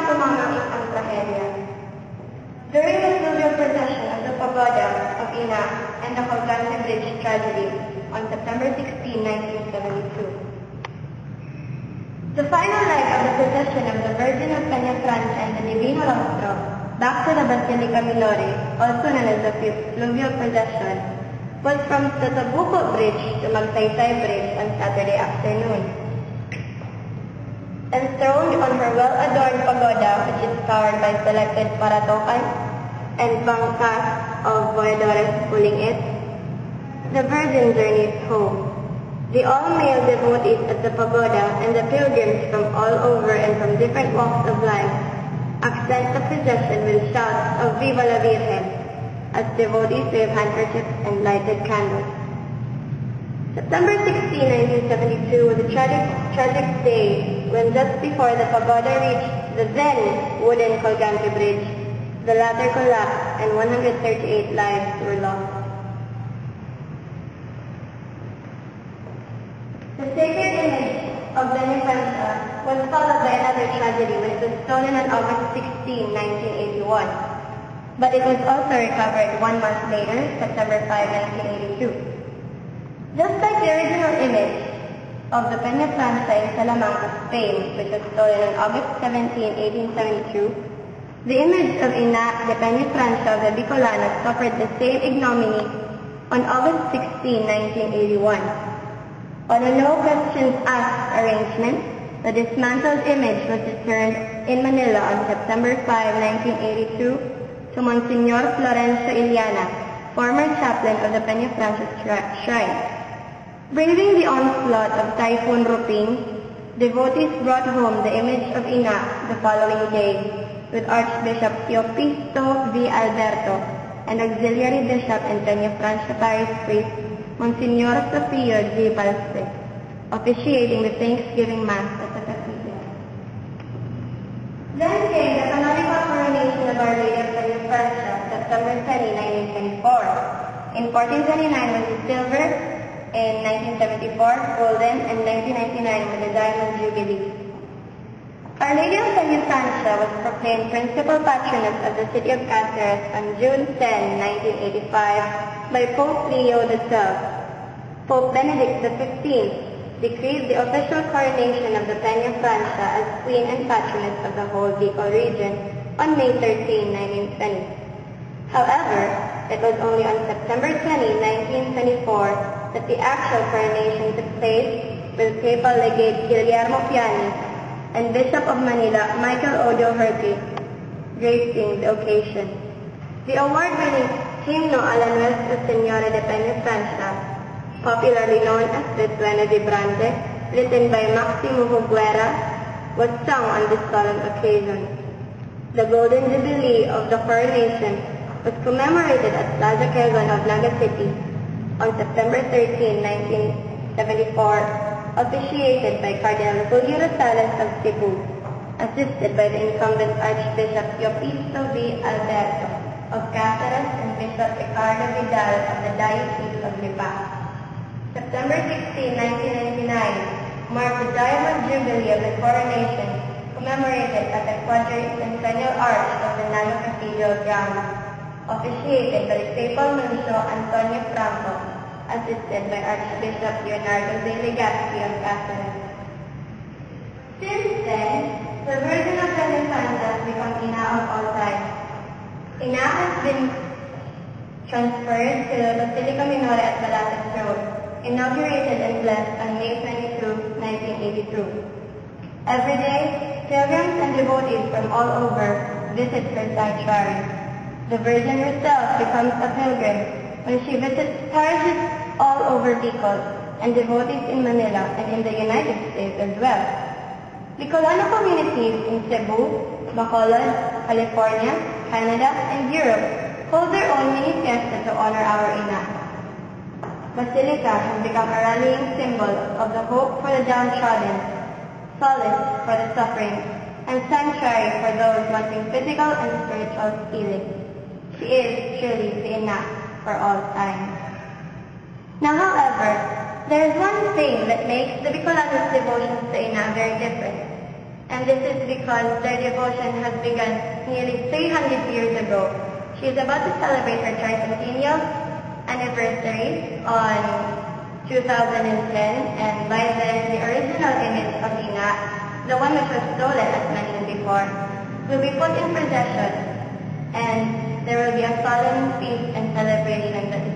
tumamang ang trahedya. During the fluvial procession of the Pagoda of Ina and the Colgante Bridge tragedy on September 16, 1972. The final leg of the procession of the Virgin of Peñafrancia and the Divino Rostro back to the Basilica Minore, also known as the fluvial procession, was from the Tabuco Bridge to Magsaysay Bridge on Saturday afternoon. Enthroned on her well-adorned pagoda, which is covered by selected paratokan and bangkas of voladores pulling it, the Virgin journeys home. The all-male devotees at the pagoda and the pilgrims from all over and from different walks of life accent the procession with shouts of Viva la Virgen, as devotees wave handkerchiefs and lighted candles. September 16, 1972 was a tragic day when just before the pagoda reached the then wooden Colgante Bridge, the latter collapsed and 138 lives were lost. The sacred image of Peñafrancia was followed by another tragedy when it was stolen on August 16, 1981. But it was also recovered 1 month later, September 5, 1982. Just like the original image of the Peñafrancia in Salamanca, Spain, which was stolen on August 17, 1872, the image of Ina de Peñafrancia of the Bicolano suffered the same ignominy on August 16, 1981. On a no questions asked arrangement, the dismantled image was returned in Manila on September 5, 1982 to Monsignor Florencio Iliana, former chaplain of the Peñafrancia Shrine. Braving the onslaught of Typhoon Ruping, devotees brought home the image of Ina the following day, with Archbishop Teopisto V. Alberto and Auxiliary Bishop and Peñafrancia Parish Priest Monsignor Sofio G. Palspe, officiating the Thanksgiving Mass at the cathedral. Then came the canonical coronation of Our Lady of Peñafrancia, September 20, 1924. In 1429 was the silver, in 1974 golden, and 1999 was the diamond jubilee. Our Lady of Peñafrancia was proclaimed principal patroness of the city of Cáceres on June 10, 1985 by Pope Leo XII. Pope Benedict XV decreed the official coronation of the Peñafrancia as Queen and Patroness of the whole Bicol region on May 13, 1920. However, it was only on September 20, 1924 that the actual coronation took place with Papal Legate Guillermo Piani and Bishop of Manila Michael Odo Herque gracing the occasion. The award-winning Himno a la Nuestra Señora de Peñafrancia, popularly known as the Duena de Brande, written by Maximo Huguera, was sung on this solemn occasion. The Golden Jubilee of the coronation was commemorated at Plaza Quezon of Naga City on September 13, 1974, officiated by Cardinal Julio Rosales of Cebu, assisted by the incumbent Archbishop Teopisto V. Alberto of Cáceres and Bishop Ricardo Vidal of the Diocese of Lipa. September 16, 1999 marked the Diamond Jubilee of the coronation, commemorated at the quadricentennial arch of the Naga Cathedral grounds, officiated by the Papal Nuncio Antonio Franco, assisted by Archbishop Leonardo de Legazpi of Cáceres. Since then, the Virgin of Peñafrancia has become Ina of all time. Ina has been transferred to the Basilica Minore at Balates Road, inaugurated and blessed on May 22, 1982. Every day, pilgrims and devotees from all over visit her sanctuary. The Virgin herself becomes a pilgrim when she visits parishes all over Bicol and devotees in Manila and in the United States as well. Bicolano communities in Cebu, Bacolod, California, Canada, and Europe hold their own mini fiesta to honor our Ina. Basilica has become a rallying symbol of the hope for the downtrodden, solace for the suffering, and sanctuary for those wanting physical and spiritual healing. She is truly the Ina for all time. Now, however, there is one thing that makes the Bicolanos' devotions to Ina very different. And this is because their devotion has begun nearly 300 years ago. She is about to celebrate her tricentennial anniversary on 2010, and by then the original image of Ina, the one which was stolen as mentioned before, will be put in procession, and there will be a solemn feast and celebration that is